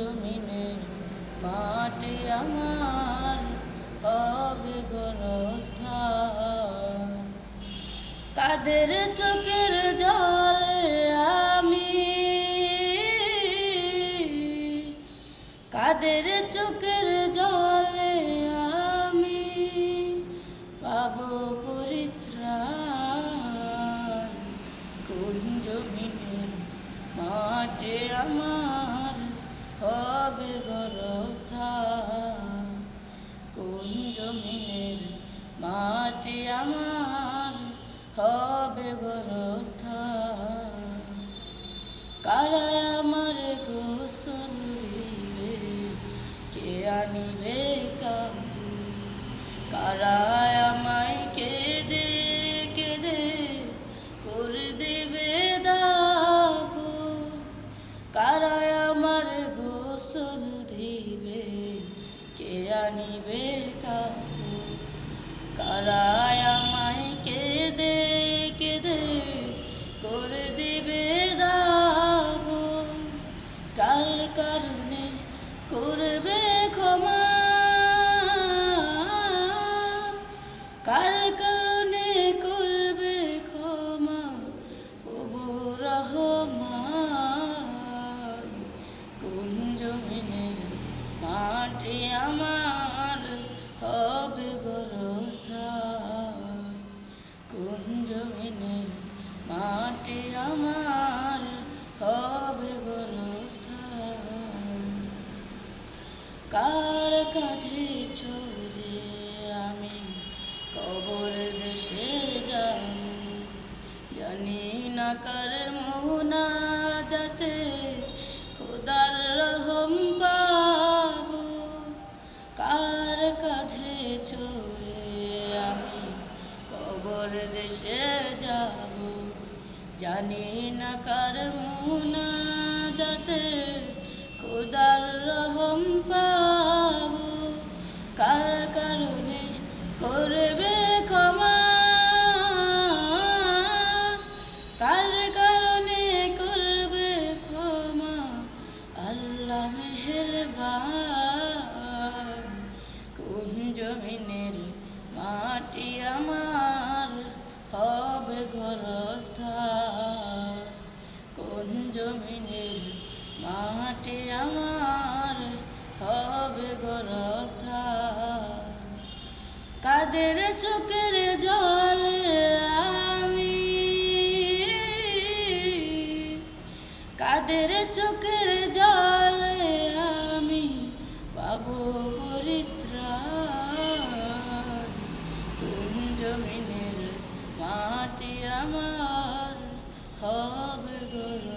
জমিনের মাটি আমার হবে গোরস্থান। কাদের চোখের জলে আমি, কাদের চোখের জলে আমি পাবো পরিত্রাণ। কোন জমিনের মাটি আমার হবে গোরস্থান। কোন জমিনের মাটি আমার হবে গোরস্থান। কারা আমার গোসল দিবে, কে আনিবে কাবু? কারা আমায় কেঁদে কেঁদে করে দেবে দাবো? কারা আমার গোসল দিবে, কে আনিবে কাবু? কারা আমায় কেঁদে কেঁদে করে দিবে দাবো? কার কারণে করবে ক্ষমা? কার কারণে করবে ক্ষমা? প্রভু রহমান। কোন জমিনের মাটি আমার হবে গোরস্থান। কোন জমিনের মাটি আমার হবে গোরস্থান। কার কাঁধে চড়ে আমি কবর দেশে যাব, জানি না কার মুনাজাতে খোদার রহম পাবো। কার কাঁধে চড়ে আমি কবর দেশে যাব, জানি না কার মুনাজাতে খোদার রহম পাবো। কার কারণে করবে ক্ষমা? কার কারণে করবে ক্ষমা? আল্লাহ মেহেরবান। কোন জমিনের মাটি আমার হবে গোরস্থান। কোন জমিনের মাটি আমার হবে গোরস্থান। কাদের চোখের জলে আমি, কাদের চোখের জলে আমি পাবো পরিত্রাণ। কোন জমিনের মাটি আমার হবে গোরস্থান।